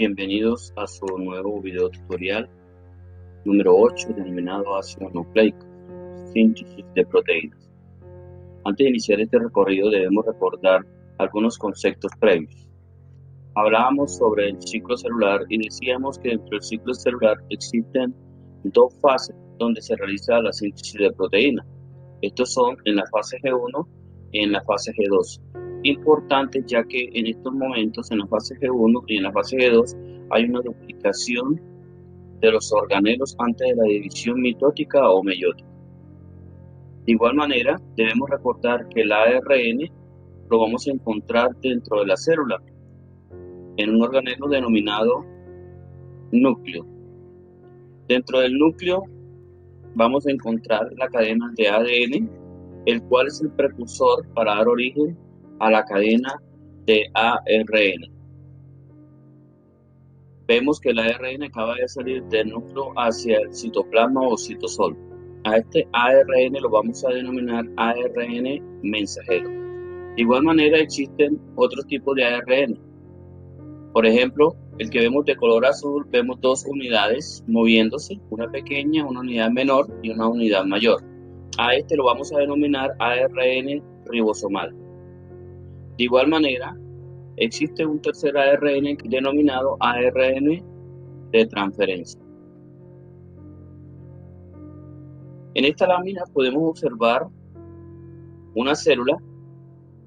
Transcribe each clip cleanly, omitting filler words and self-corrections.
Bienvenidos a su nuevo video tutorial número 8 denominado ácidos nucleicos, síntesis de proteínas. Antes de iniciar este recorrido debemos recordar algunos conceptos previos. Hablábamos sobre el ciclo celular y decíamos que dentro del ciclo celular existen dos fases donde se realiza la síntesis de proteínas. Estos son en la fase G1 y en la fase G2. Importante, ya que en estos momentos en la fase G1 y en la fase G2 hay una duplicación de los organelos antes de la división mitótica o meiótica. De igual manera, debemos recordar que el ARN lo vamos a encontrar dentro de la célula, en un organelo denominado núcleo. Dentro del núcleo vamos a encontrar la cadena de ADN, el cual es el precursor para dar origen a la cadena de ARN. Vemos que el ARN acaba de salir del núcleo hacia el citoplasma o citosol. A este ARN lo vamos a denominar ARN mensajero. De igual manera existen otros tipos de ARN. Por ejemplo, el que vemos de color azul, vemos dos unidades moviéndose, una pequeña, una unidad menor y una unidad mayor. A este lo vamos a denominar ARN ribosomal. De igual manera, existe un tercer ARN denominado ARN de transferencia. En esta lámina podemos observar una célula,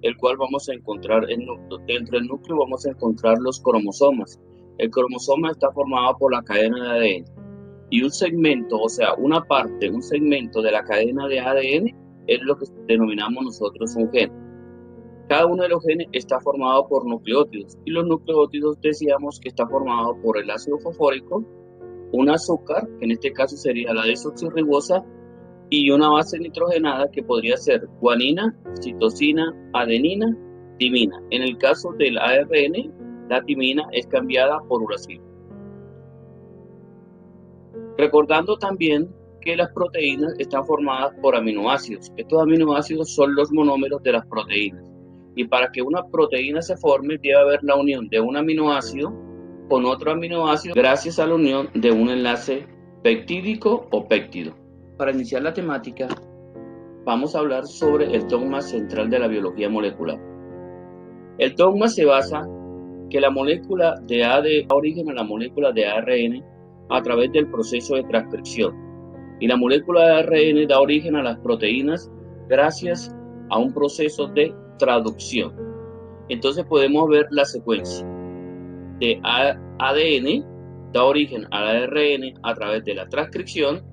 el cual vamos a encontrar el núcleo. Dentro del núcleo vamos a encontrar los cromosomas. El cromosoma está formado por la cadena de ADN. Y un segmento, o sea, una parte, un segmento de la cadena de ADN es lo que denominamos nosotros un gen. Cada uno de los genes está formado por nucleótidos. Y los nucleótidos decíamos que está formado por el ácido fosfórico, un azúcar, que en este caso sería la desoxirribosa, y una base nitrogenada que podría ser guanina, citosina, adenina, timina. En el caso del ARN, la timina es cambiada por uracilo. Recordando también que las proteínas están formadas por aminoácidos. Estos aminoácidos son los monómeros de las proteínas. Y para que una proteína se forme, debe haber la unión de un aminoácido con otro aminoácido gracias a la unión de un enlace peptídico o péptido. Para iniciar la temática, vamos a hablar sobre el dogma central de la biología molecular. El dogma se basa que la molécula de ADN da origen a la molécula de ARN a través del proceso de transcripción, y la molécula de ARN da origen a las proteínas gracias a un proceso de traducción. Entonces podemos ver la secuencia de ADN da origen al ARN a través de la transcripción,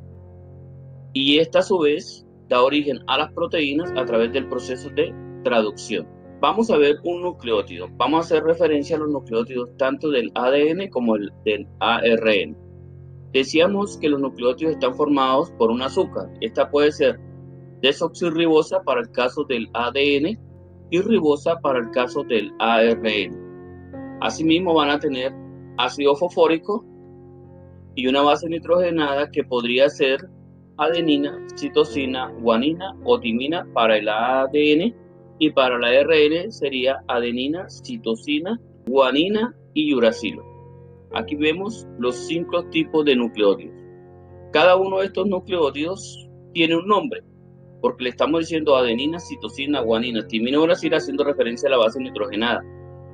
y esta a su vez da origen a las proteínas a través del proceso de traducción. Vamos a ver un nucleótido. Vamos a hacer referencia a los nucleótidos tanto del ADN como del ARN. Decíamos que los nucleótidos están formados por un azúcar. Esta puede ser desoxirribosa para el caso del ADN y ribosa para el caso del ARN. Asimismo van a tener ácido fosfórico y una base nitrogenada que podría ser adenina, citosina, guanina o timina para el ADN, y para el ARN sería adenina, citosina, guanina y uracilo. Aquí vemos los 5 tipos de nucleótidos. Cada uno de estos nucleótidos tiene un nombre, porque le estamos diciendo adenina, citosina, guanina, timina, uracilo, haciendo referencia a la base nitrogenada,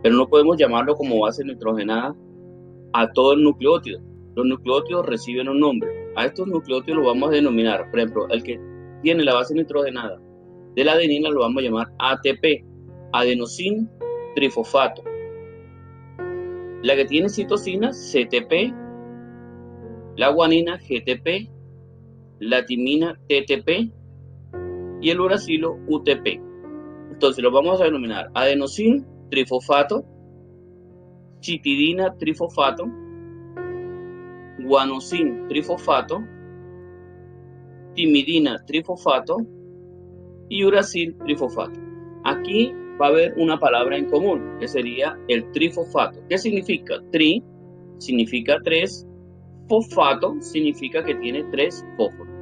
pero no podemos llamarlo como base nitrogenada a todo el nucleótido. Los nucleótidos reciben un nombre. A estos nucleótidos los vamos a denominar, por ejemplo, el que tiene la base nitrogenada de la adenina lo vamos a llamar ATP, adenosin trifosfato. La que tiene citosina, CTP, la guanina, GTP, la timina, TTP, y el uracilo, UTP. Entonces los vamos a denominar adenosin trifosfato, chitidina trifosfato, guanosin trifosfato, timidina trifosfato y uracil trifosfato. Aquí va a haber una palabra en común, que sería el trifosfato. ¿Qué significa? Tri significa 3, fosfato significa que tiene 3 fósforos.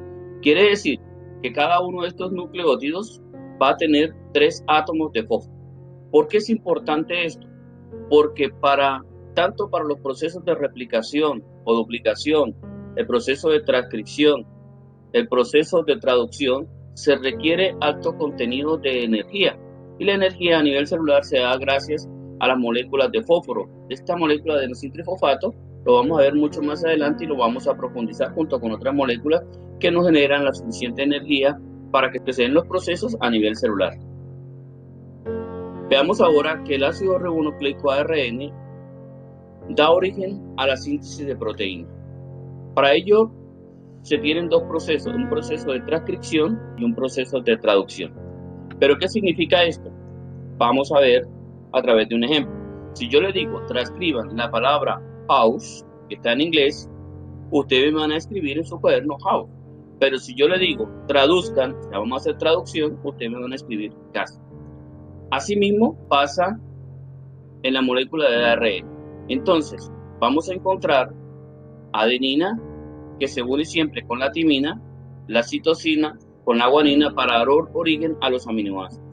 Quiere decir que cada uno de estos nucleótidos va a tener 3 átomos de fósforo. ¿Por qué es importante esto? Porque para tanto para los procesos de replicación o duplicación, el proceso de transcripción, el proceso de traducción, se requiere alto contenido de energía. Y la energía a nivel celular se da gracias a las moléculas de fósforo. Esta molécula de adenositrifosfato lo vamos a ver mucho más adelante y lo vamos a profundizar junto con otras moléculas que nos generan la suficiente energía para que se den los procesos a nivel celular. Veamos ahora que el ácido ribonucleico ARN da origen a la síntesis de proteínas. Para ello se tienen dos procesos, un proceso de transcripción y un proceso de traducción. ¿Pero qué significa esto? Vamos a ver a través de un ejemplo. Si yo le digo transcriban la palabra house, que está en inglés, ustedes me van a escribir en su cuaderno house. Pero si yo le digo traduzcan, ya vamos a hacer traducción, ustedes me van a escribir casa. Asimismo pasa en la molécula de ARN. Entonces, vamos a encontrar adenina, que se une siempre con la timina, la citosina con la guanina para dar origen a los aminoácidos.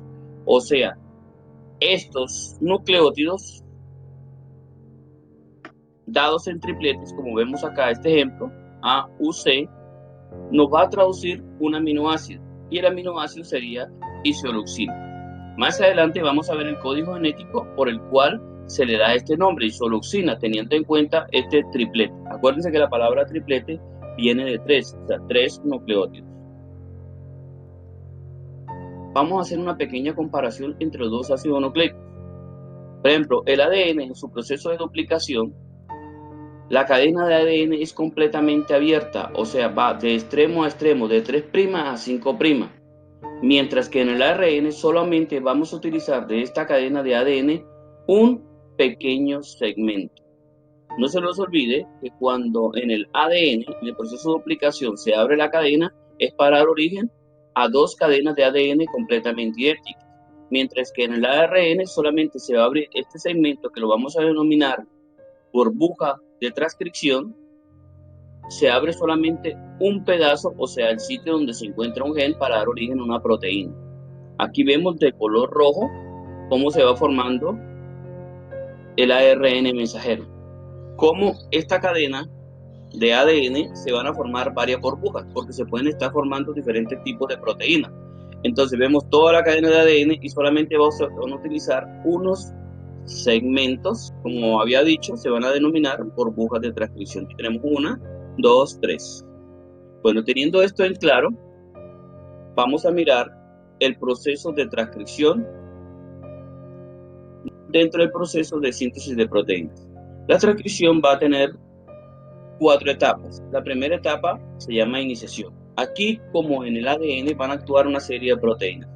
O sea, estos nucleótidos dados en tripletes, como vemos acá este ejemplo, A, U, C, nos va a traducir un aminoácido y el aminoácido sería isoleucina. Más adelante vamos a ver el código genético por el cual se le da este nombre, isoleucina, teniendo en cuenta este triplete. Acuérdense que la palabra triplete viene de 3, o sea, 3 nucleótidos. Vamos a hacer una pequeña comparación entre los dos ácidos nucleicos. Por ejemplo, el ADN en su proceso de duplicación, la cadena de ADN es completamente abierta, o sea, va de extremo a extremo, de 3' a 5', mientras que en el ARN solamente vamos a utilizar de esta cadena de ADN un pequeño segmento. No se nos olvide que cuando en el ADN, en el proceso de duplicación, se abre la cadena, es para dar origen a 2 cadenas de ADN completamente idénticas, mientras que en el ARN solamente se va a abrir este segmento que lo vamos a denominar burbuja de transcripción. Se abre solamente un pedazo, o sea, el sitio donde se encuentra un gen para dar origen a una proteína. Aquí vemos de color rojo cómo se va formando el ARN mensajero. Cómo esta cadena de ADN se van a formar varias burbujas, porque se pueden estar formando diferentes tipos de proteínas. Entonces vemos toda la cadena de ADN y solamente vamos a utilizar unos segmentos, como había dicho, se van a denominar burbujas de transcripción. Aquí tenemos 1, 2, 3. Bueno, teniendo esto en claro, vamos a mirar el proceso de transcripción dentro del proceso de síntesis de proteínas. La transcripción va a tener 4 etapas. La primera etapa se llama iniciación. Aquí, como en el ADN, van a actuar una serie de proteínas.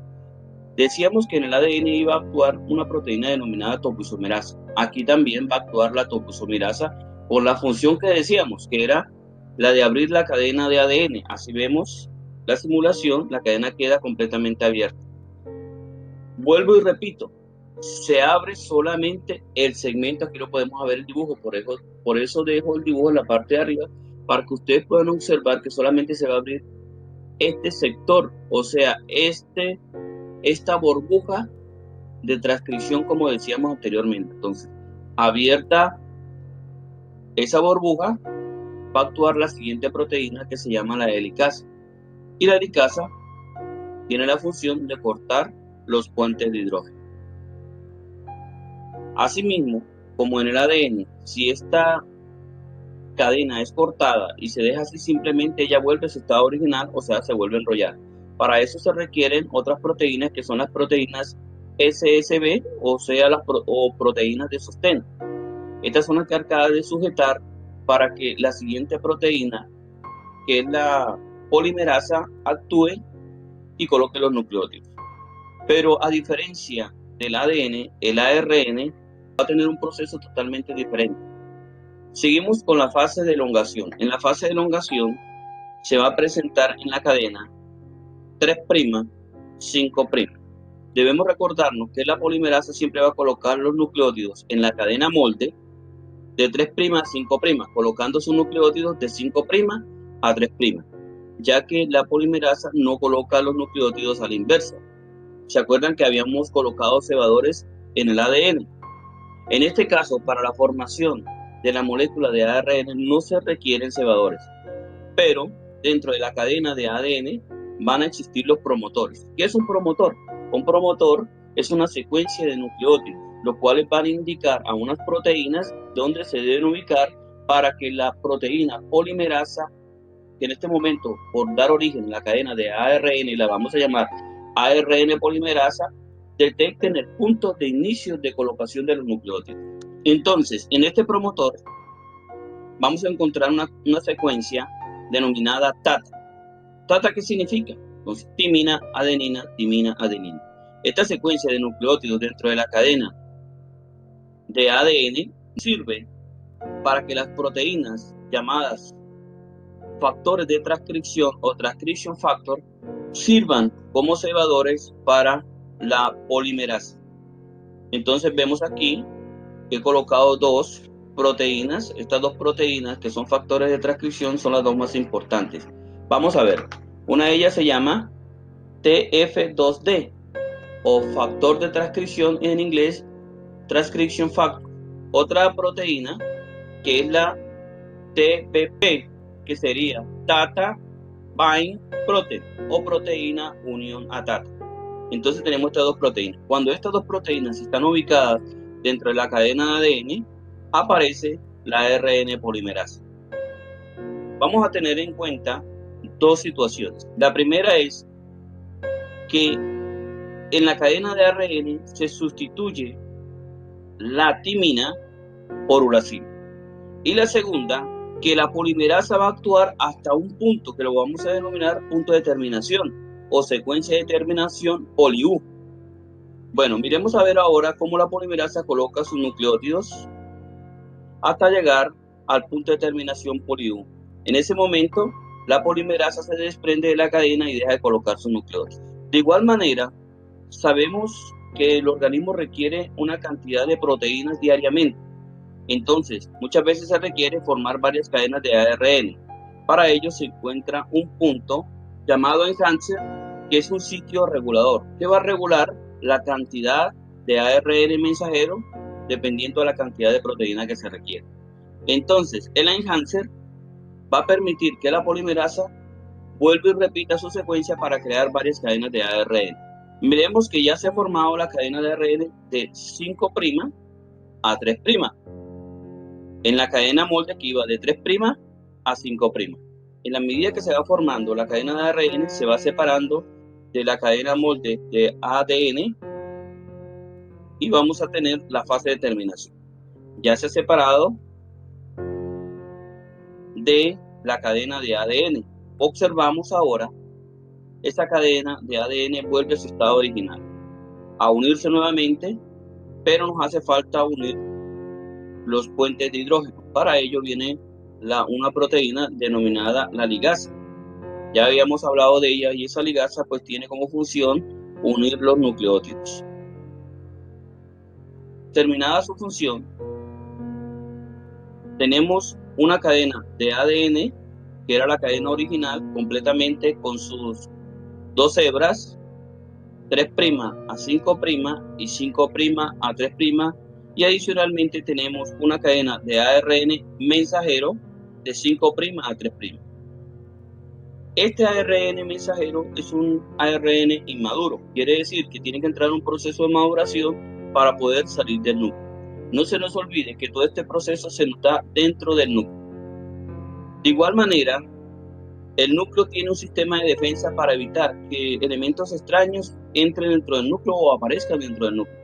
Decíamos que en el ADN iba a actuar una proteína denominada topoisomerasa. Aquí también va a actuar la topoisomerasa por la función que decíamos, que era la de abrir la cadena de ADN. Así vemos la simulación, la cadena queda completamente abierta. Vuelvo y repito, se abre solamente el segmento, aquí lo podemos ver el dibujo, por eso dejo el dibujo en la parte de arriba, para que ustedes puedan observar que solamente se va a abrir este sector, o sea, esta burbuja de transcripción, como decíamos anteriormente. Entonces, abierta esa burbuja, va a actuar la siguiente proteína que se llama la helicasa. Y la helicasa tiene la función de cortar los puentes de hidrógeno. Asimismo, como en el ADN, si esta cadena es cortada y se deja así, simplemente ella vuelve a su estado original, o sea, se vuelve a enrollar. Para eso se requieren otras proteínas que son las proteínas SSB, o sea, proteínas de sostén. Estas son las encargadas de sujetar para que la siguiente proteína, que es la polimerasa, actúe y coloque los nucleótidos. Pero a diferencia del ADN, el ARN va a tener un proceso totalmente diferente. Seguimos con la fase de elongación. En la fase de elongación se va a presentar en la cadena 3', 5'. Debemos recordarnos que la polimerasa siempre va a colocar los nucleótidos en la cadena molde de 3' a 5', colocando sus nucleótidos de 5' a 3', ya que la polimerasa no coloca los nucleótidos a la inversa. ¿Se acuerdan que habíamos colocado cebadores en el ADN? En este caso, para la formación de la molécula de ARN no se requieren cebadores, pero dentro de la cadena de ADN van a existir los promotores. ¿Qué es un promotor? Un promotor es una secuencia de nucleótidos, los cuales van a indicar a unas proteínas dónde se deben ubicar para que la proteína polimerasa, que en este momento, por dar origen a la cadena de ARN, la vamos a llamar ARN polimerasa, detecten el punto de inicio de colocación de los nucleótidos. Entonces, en este promotor vamos a encontrar una secuencia denominada TATA. ¿TATA qué significa? Entonces, timina, adenina, timina, adenina. Esta secuencia de nucleótidos dentro de la cadena de ADN sirve para que las proteínas llamadas factores de transcripción o transcription factor sirvan como cebadores para la polimerasa. Entonces vemos aquí que he colocado dos proteínas. Estas dos proteínas que son factores de transcripción son las dos más importantes. Vamos a ver. Una de ellas se llama TF2D o factor de transcripción en inglés, transcription factor. Otra proteína que es la TBP, que sería Tata Bind Protein o proteína unión a Tata. Entonces tenemos estas dos proteínas. Cuando estas dos proteínas están ubicadas dentro de la cadena de ADN, aparece la ARN polimerasa. Vamos a tener en cuenta dos situaciones. La primera es que en la cadena de ARN se sustituye la timina por uracilo. Y la segunda, que la polimerasa va a actuar hasta un punto que lo vamos a denominar punto de terminación o secuencia de terminación poli-U. Bueno, miremos a ver ahora cómo la polimerasa coloca sus nucleótidos hasta llegar al punto de terminación poli-U. En ese momento, la polimerasa se desprende de la cadena y deja de colocar sus nucleótidos. De igual manera, sabemos que el organismo requiere una cantidad de proteínas diariamente. Entonces, muchas veces se requiere formar varias cadenas de ARN. Para ello se encuentra un punto llamado enhancer, que es un sitio regulador, que va a regular la cantidad de ARN mensajero dependiendo de la cantidad de proteína que se requiere. Entonces, el enhancer va a permitir que la polimerasa vuelva y repita su secuencia para crear varias cadenas de ARN. Miremos que ya se ha formado la cadena de ARN de 5' a 3'. En la cadena molde que iba de 3' a 5'. En la medida que se va formando la cadena de ARN, se va separando de la cadena molde de ADN y vamos a tener la fase de terminación. Ya se ha separado de la cadena de ADN. Observamos ahora esta cadena de ADN vuelve a su estado original, a unirse nuevamente, pero nos hace falta unir los puentes de hidrógeno. Para ello viene una proteína denominada la ligasa. Ya habíamos hablado de ella y esa ligasa pues tiene como función unir los nucleótidos. Terminada su función, tenemos una cadena de ADN que era la cadena original completamente con sus dos hebras, 3' a 5' y 5' a 3', y adicionalmente tenemos una cadena de ARN mensajero de 5' a 3'. Este ARN mensajero es un ARN inmaduro, quiere decir que tiene que entrar en un proceso de maduración para poder salir del núcleo. No se nos olvide que todo este proceso se da dentro del núcleo. De igual manera, el núcleo tiene un sistema de defensa para evitar que elementos extraños entren dentro del núcleo o aparezcan dentro del núcleo.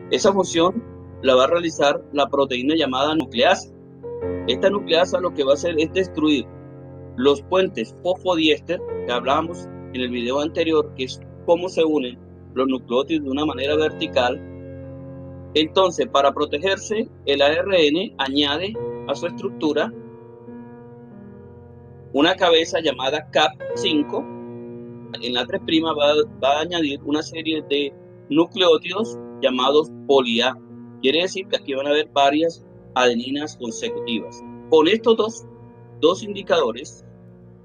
Esa función la va a realizar la proteína llamada nucleasa. Esta nucleasa lo que va a hacer es destruir los puentes fosfodiéster que hablábamos en el video anterior, que es cómo se unen los nucleótidos de una manera vertical. Entonces, para protegerse, el ARN añade a su estructura una cabeza llamada CAP5. En la 3' va a añadir una serie de nucleótidos llamados poli-A. Quiere decir que aquí van a haber varias adeninas consecutivas. Con estos dos indicadores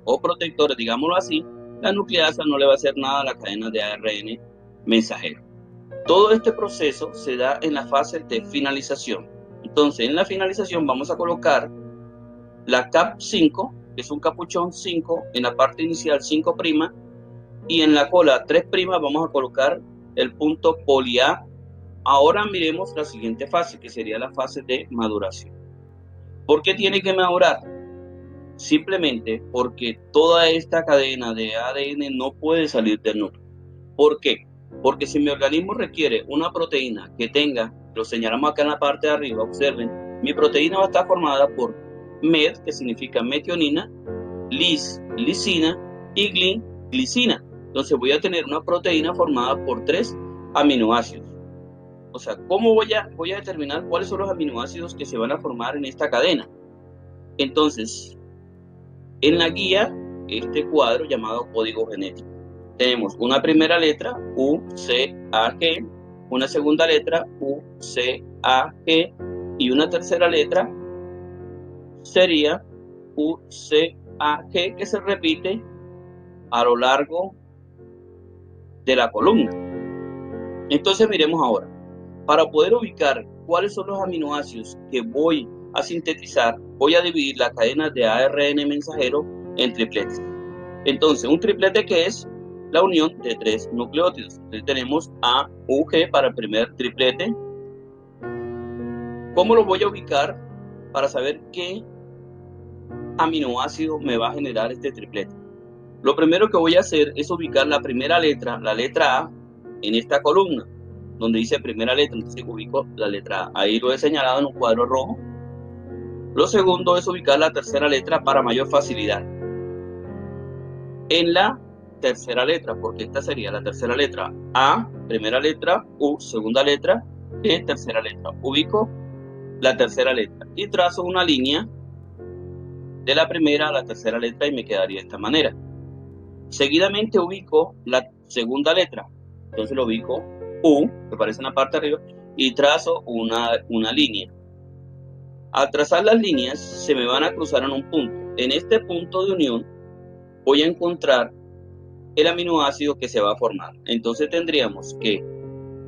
o protectores, digámoslo así, la nucleasa no le va a hacer nada a la cadena de ARN mensajero. Todo este proceso se da en la fase de finalización. Entonces, en la finalización vamos a colocar la cap 5, que es un capuchón 5, en la parte inicial 5', y en la cola 3', vamos a colocar el punto poli A. Ahora miremos la siguiente fase, que sería la fase de maduración. ¿Por qué tiene que madurar? Simplemente porque toda esta cadena de ADN no puede salir del núcleo. ¿Por qué? Porque si mi organismo requiere una proteína que tenga, lo señalamos acá en la parte de arriba, observen, mi proteína va a estar formada por MET, que significa metionina, LIS, lisina, y GLIN, glicina. Entonces voy a tener una proteína formada por 3 aminoácidos. O sea, ¿cómo voy a determinar cuáles son los aminoácidos que se van a formar en esta cadena? Entonces, en la guía, este cuadro llamado código genético, tenemos una primera letra, U, C, A, G, una segunda letra, U, C, A, G, y una tercera letra sería U, C, A, G, que se repite a lo largo de la columna. Entonces miremos ahora, para poder ubicar cuáles son los aminoácidos que voy a sintetizar, voy a dividir la cadena de ARN mensajero en tripletes. Entonces, un triplete que es la unión de 3 nucleótidos. Entonces tenemos A, U, G para el primer triplete. ¿Cómo lo voy a ubicar para saber qué aminoácido me va a generar este triplete? Lo primero que voy a hacer es ubicar la primera letra, la letra A, en esta columna, donde dice primera letra. Entonces ubico la letra A. Ahí lo he señalado en un cuadro rojo. Lo segundo es ubicar la tercera letra para mayor facilidad. En la tercera letra, porque esta sería la tercera letra. A, primera letra, U, segunda letra, G, tercera letra. Ubico la tercera letra y trazo una línea de la primera a la tercera letra y me quedaría de esta manera. Seguidamente ubico la segunda letra, entonces lo ubico U, que aparece en la parte de arriba, y trazo una línea. Al trazar las líneas se me van a cruzar en un punto. En este punto de unión voy a encontrar el aminoácido que se va a formar. Entonces tendríamos que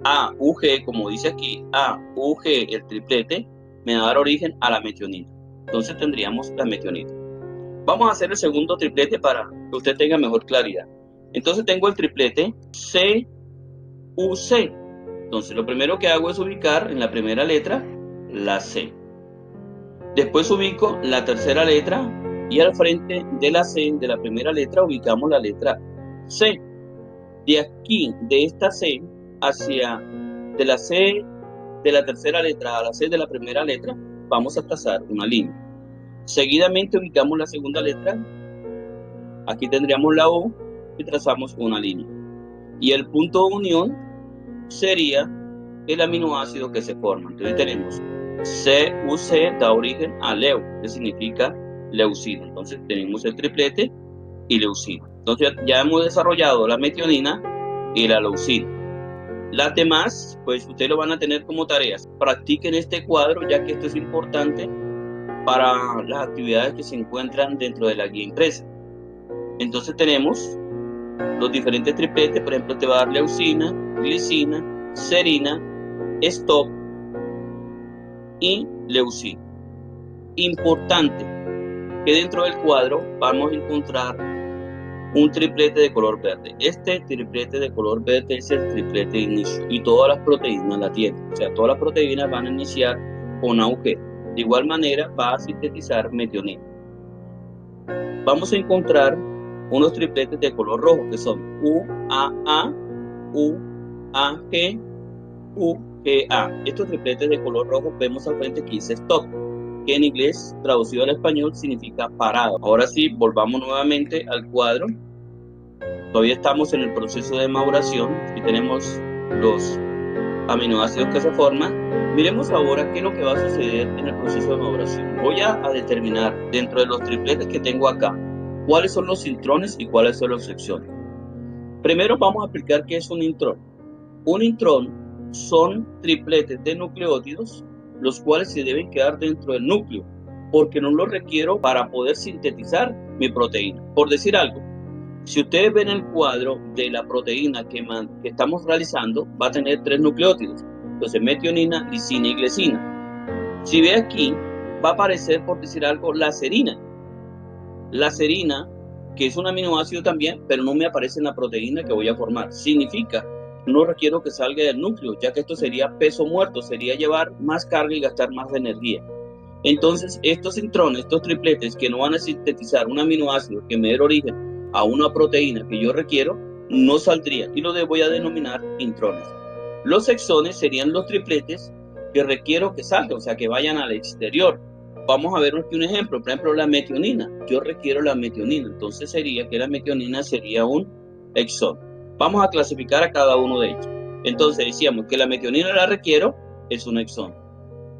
AUG, como dice aquí, AUG, el triplete, me va a dar origen a la metionina. Entonces tendríamos la metionina. Vamos a hacer el segundo triplete para que usted tenga mejor claridad. Entonces tengo el triplete CUC. Entonces lo primero que hago es ubicar en la primera letra la C. Después ubico la tercera letra y al frente de la C, de la primera letra, ubicamos la letra C. De aquí, de esta C, de la C de la tercera letra a la C de la primera letra, vamos a trazar una línea. Seguidamente ubicamos la segunda letra, aquí tendríamos la U y trazamos una línea. Y el punto de unión sería el aminoácido que se forma. Entonces tenemos CUC da origen a leu, que significa leucina. Entonces tenemos el triplete y leucina. Entonces ya hemos desarrollado la metionina y la leucina. Las demás, pues ustedes lo van a tener como tareas. Practiquen este cuadro, ya que esto es importante para las actividades que se encuentran dentro de la guía impresa. Entonces tenemos los diferentes tripletes. Por ejemplo, te va a dar leucina, glicina, serina, stop y leucina. Importante que dentro del cuadro vamos a encontrar un triplete de color verde. Este triplete de color verde es el triplete de inicio y todas las proteínas la tienen. O sea, todas las proteínas van a iniciar con AUG. De igual manera va a sintetizar metionina. Vamos a encontrar unos tripletes de color rojo que son UAA, UAG, UGA. Estos tripletes de color rojo vemos al frente que dice stop, que en inglés traducido al español significa parado. Ahora sí, volvamos nuevamente al cuadro. Todavía estamos en el proceso de maduración y tenemos los aminoácidos que se forman. Miremos ahora qué es lo que va a suceder en el proceso de maduración. Voy a determinar dentro de los tripletes que tengo acá cuáles son los intrones y cuáles son los exones. Primero vamos a explicar qué es un intrón. Un intrón son tripletes de nucleótidos los cuales se deben quedar dentro del núcleo porque no los requiero para poder sintetizar mi proteína. Por decir algo, Si ustedes ven el cuadro de la proteína que estamos realizando, va a tener 3 nucleótidos. Entonces, metionina, lisina y glicina. Si ve aquí, va a aparecer, por decir algo, la serina. La serina, que es un aminoácido también, pero no me aparece en la proteína que voy a formar. Significa, no requiero que salga del núcleo, ya que esto sería peso muerto, sería llevar más carga y gastar más energía. Entonces, estos intrones, estos tripletes que no van a sintetizar un aminoácido que me dé origen a una proteína que yo requiero, no saldrían y lo voy a denominar intrones. Los exones serían los tripletes que requiero que salgan, o sea, que vayan al exterior. Vamos a ver aquí un ejemplo, por ejemplo, la metionina. Yo requiero la metionina, entonces sería que la metionina sería un exón. Vamos a clasificar a cada uno de ellos. Entonces decíamos que la metionina la requiero, es un exón.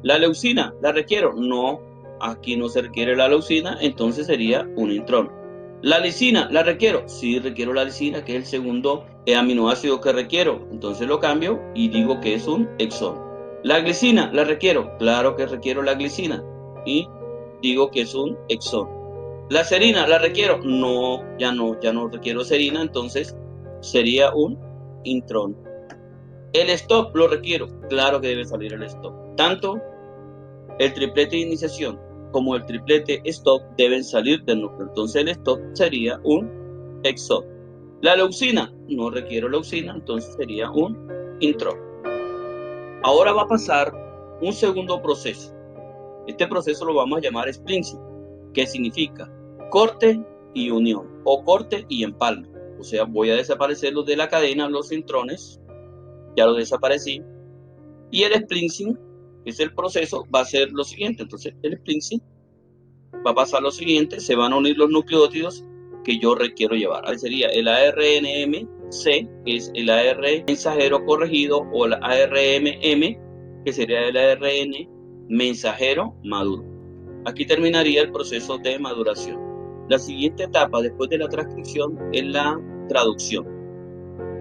¿La leucina la requiero? No, aquí no se requiere la leucina, entonces sería un intrón. ¿La lisina la requiero? Sí, requiero la lisina, que es el segundo aminoácido que requiero. Entonces lo cambio y digo que es un exón. ¿La glicina la requiero? Claro que requiero la glicina y digo que es un exón. ¿La serina la requiero? No, ya no requiero serina, entonces sería un intrón. ¿El stop lo requiero? Claro que debe salir el stop. Tanto el triplete de iniciación como el triplete stop deben salir del núcleo. Entonces el stop sería un exón. La leucina, no requiero leucina, entonces sería un intrón. Ahora va a pasar un segundo proceso. Este proceso lo vamos a llamar splicing, que significa corte y unión, o corte y empalme. O sea, voy a desaparecer los de la cadena, los intrones, ya los desaparecí. Y el splicing, que es el proceso, va a ser lo siguiente. Entonces, el splicing va a pasar lo siguiente, se van a unir los nucleótidos que yo requiero llevar. Ahí sería el ARNM-C, que es el AR mensajero corregido, o el ARMM, que sería el ARN mensajero maduro. Aquí terminaría el proceso de maduración. La siguiente etapa después de la transcripción es la traducción.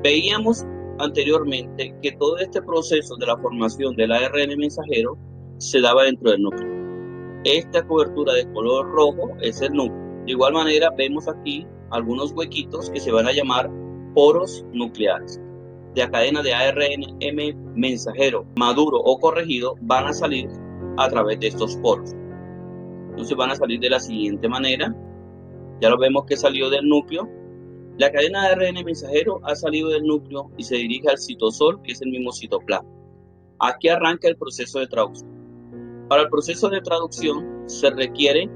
Veíamos anteriormente que todo este proceso de la formación del ARN mensajero se daba dentro del núcleo. Esta cobertura de color rojo es el núcleo. De igual manera vemos aquí algunos huequitos que se van a llamar poros nucleares. De la cadena de ARN mensajero maduro o corregido van a salir a través de estos poros. Entonces van a salir de la siguiente manera. Ya lo vemos que salió del núcleo. La cadena de ARN mensajero ha salido del núcleo y se dirige al citosol, que es el mismo citoplasma. Aquí arranca el proceso de traducción. Para el proceso de traducción se requieren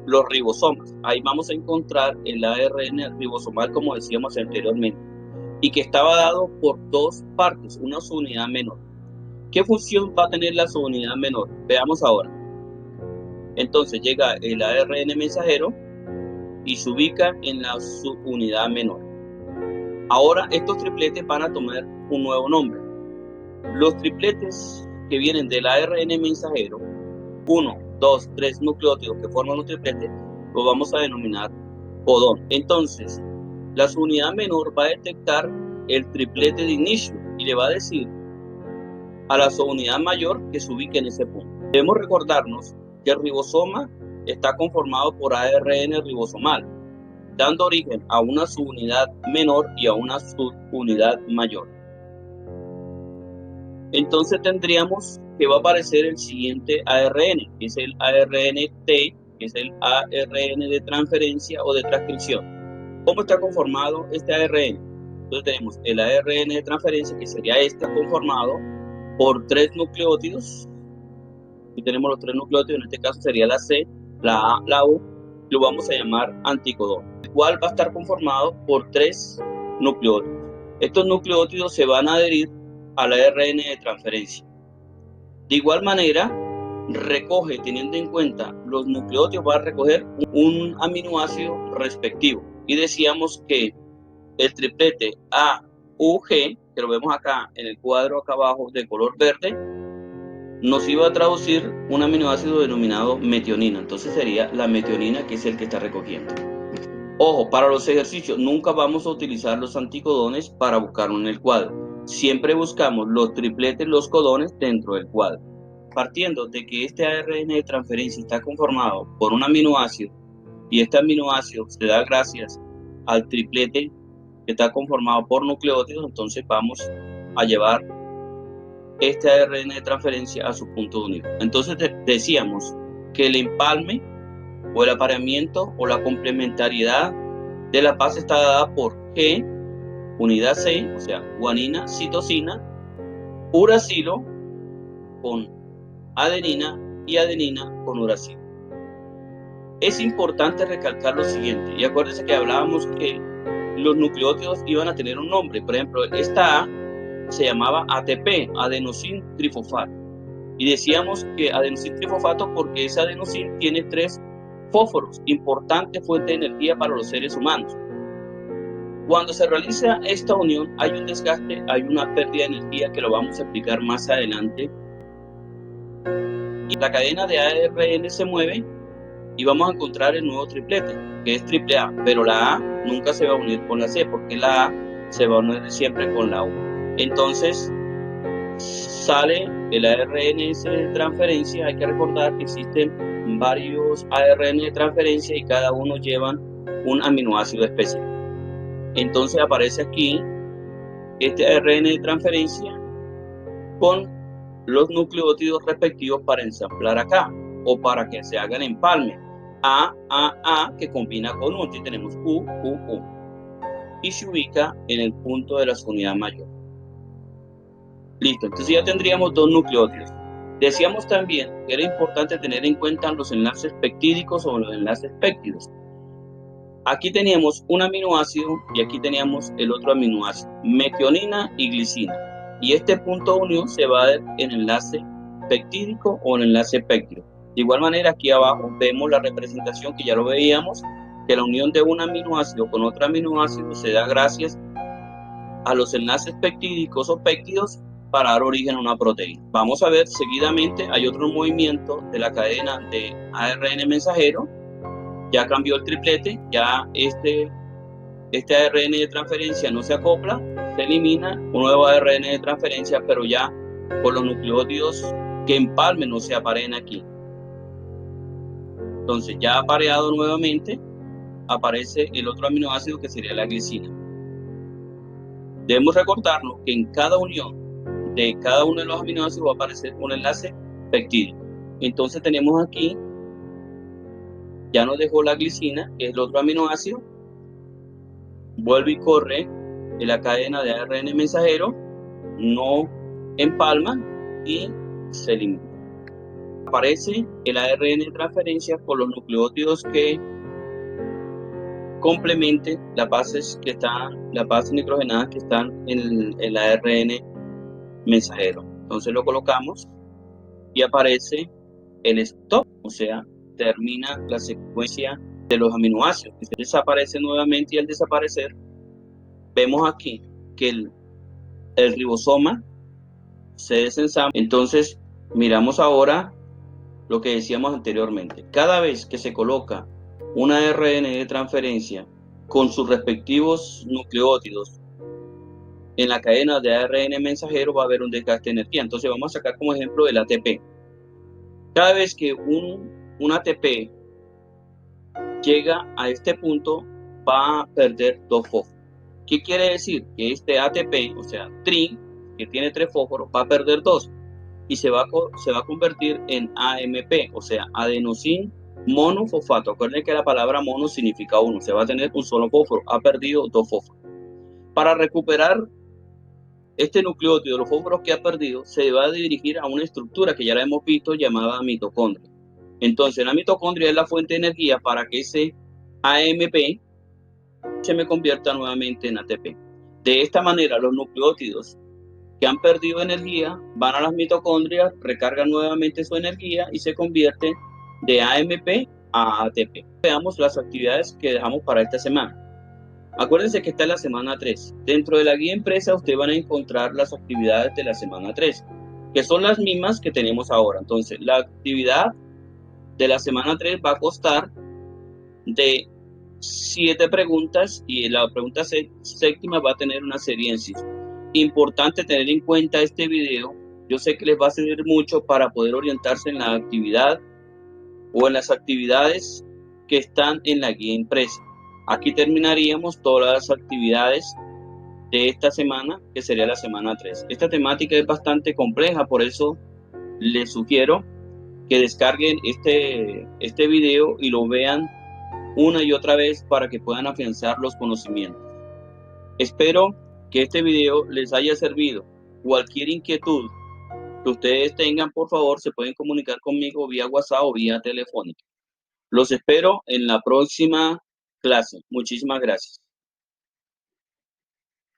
los ribosomas. Ahí vamos a encontrar el ARN ribosomal, como decíamos anteriormente, y que estaba dado por dos partes, una subunidad menor. ¿Qué función va a tener la subunidad menor? Veamos ahora. Entonces llega el ARN mensajero y se ubica en la subunidad menor. Ahora estos tripletes van a tomar un nuevo nombre. Los tripletes que vienen del ARN mensajero, 1, 2, 3 nucleótidos que forman un triplete, lo vamos a denominar codón. Entonces, la subunidad menor va a detectar el triplete de inicio y le va a decir a la subunidad mayor que se ubique en ese punto. Debemos recordarnos que el ribosoma está conformado por ARN ribosomal, dando origen a una subunidad menor y a una subunidad mayor. Entonces tendríamos que va a aparecer el siguiente ARN, que es el ARNT, que es el ARN de transferencia o de transcripción. ¿Cómo está conformado este ARN? Entonces tenemos el ARN de transferencia, que sería este, conformado por 3 nucleótidos. Y tenemos los 3 nucleótidos, en este caso sería la C, la A, la U, lo vamos a llamar anticodón, el cual va a estar conformado por 3 nucleótidos. Estos nucleótidos se van a adherir al ARN de transferencia. De igual manera, recoge, teniendo en cuenta los nucleótidos, va a recoger un aminoácido respectivo. Y decíamos que el triplete AUG, que lo vemos acá en el cuadro acá abajo de color verde, nos iba a traducir un aminoácido denominado metionina. Entonces sería la metionina, que es el que está recogiendo. Ojo, para los ejercicios nunca vamos a utilizar los anticodones para buscarlo en el cuadro. Siempre buscamos los tripletes, los codones dentro del cuadro. Partiendo de que este ARN de transferencia está conformado por un aminoácido y este aminoácido se da gracias al triplete que está conformado por nucleótidos, entonces vamos a llevar este ARN de transferencia a su punto de unión. Entonces decíamos que el empalme o el apareamiento o la complementariedad de la base está dada por G, unidad C, o sea, guanina, citosina, uracilo con adenina y adenina con uracilo. Es importante recalcar lo siguiente, y acuérdense que hablábamos que los nucleótidos iban a tener un nombre. Por ejemplo, esta A se llamaba ATP, adenosín trifosfato, y decíamos que adenosín trifosfato porque ese adenosín tiene 3 fósforos, importante fuente de energía para los seres humanos. Cuando se realiza esta unión hay un desgaste, hay una pérdida de energía que lo vamos a explicar más adelante, y la cadena de ARN se mueve y vamos a encontrar el nuevo triplete, que es triple A, pero la A nunca se va a unir con la C, porque la A se va a unir siempre con la U. Entonces sale el ARN de transferencia. Hay que recordar que existen varios ARN de transferencia y cada uno llevan un aminoácido específico. Entonces aparece aquí este ARN de transferencia con los nucleótidos respectivos para ensamblar acá o para que se haga el empalme. A, que combina con U, entonces tenemos U, y se ubica en el punto de la unidad mayor. Listo, entonces ya tendríamos 2 nucleótidos. Decíamos también que era importante tener en cuenta los enlaces peptídicos o los enlaces péptidos. Aquí teníamos un aminoácido y aquí teníamos el otro aminoácido, metionina y glicina. Y este punto de unión se va a dar en enlace peptídico o en enlace péptido. De igual manera, aquí abajo vemos la representación que ya lo veíamos, que la unión de un aminoácido con otro aminoácido se da gracias a los enlaces peptídicos o péptidos para dar origen a una proteína. Vamos a ver seguidamente, hay otro movimiento de la cadena de ARN mensajero. Ya cambió el triplete, ya este ARN de transferencia no se acopla, se elimina un nuevo ARN de transferencia, pero ya con los nucleótidos que empalmen no se aparean aquí. Entonces ya apareado nuevamente, aparece el otro aminoácido que sería la glicina. Debemos recordarnos que en cada unión de cada uno de los aminoácidos va a aparecer un enlace peptídico. Entonces tenemos aquí, ya nos dejó la glicina, que es el otro aminoácido, vuelve y corre en la cadena de ARN mensajero, no empalma y se elimina. Aparece el ARN de transferencia con los nucleótidos que complementen las bases nitrogenadas que están en el ARN mensajero. Entonces lo colocamos y aparece el stop, o sea, termina la secuencia de los aminoácidos, que se desaparece nuevamente, y al desaparecer vemos aquí que el ribosoma se desensambla. Entonces miramos ahora lo que decíamos anteriormente. Cada vez que se coloca un ARN de transferencia con sus respectivos nucleótidos en la cadena de ARN mensajero va a haber un desgaste de energía. Entonces vamos a sacar como ejemplo el ATP. Cada vez que un ATP llega a este punto va a perder 2 fósforos. ¿Qué quiere decir? Que este ATP, o sea, TRI, que tiene 3 fósforos, va a perder 2 y se va a convertir en AMP, o sea, adenosín monofosfato. Acuérdense que la palabra mono significa 1, se va a tener un solo fósforo, ha perdido 2 fósforos. Para recuperar este nucleótido, los fósforos que ha perdido, se va a dirigir a una estructura que ya la hemos visto llamada mitocondria. Entonces la mitocondria es la fuente de energía para que ese AMP se me convierta nuevamente en ATP. De esta manera los nucleótidos que han perdido energía van a las mitocondrias, recargan nuevamente su energía y se convierten de AMP a ATP. Veamos las actividades que dejamos para esta semana. Acuérdense que está en la semana 3. Dentro de la guía impresa ustedes van a encontrar las actividades de la semana 3, que son las mismas que tenemos ahora. Entonces la actividad de la semana 3 va a constar de 7 preguntas y la pregunta séptima va a tener una serie en sí. Importante tener en cuenta este video. Yo sé que les va a servir mucho para poder orientarse en la actividad o en las actividades que están en la guía impresa. Aquí terminaríamos todas las actividades de esta semana, que sería la semana 3. Esta temática es bastante compleja, por eso les sugiero que descarguen este video y lo vean una y otra vez para que puedan afianzar los conocimientos. Espero que este video les haya servido. Cualquier inquietud que ustedes tengan, por favor, se pueden comunicar conmigo vía WhatsApp o vía telefónica. Los espero en la próxima clase. Muchísimas gracias.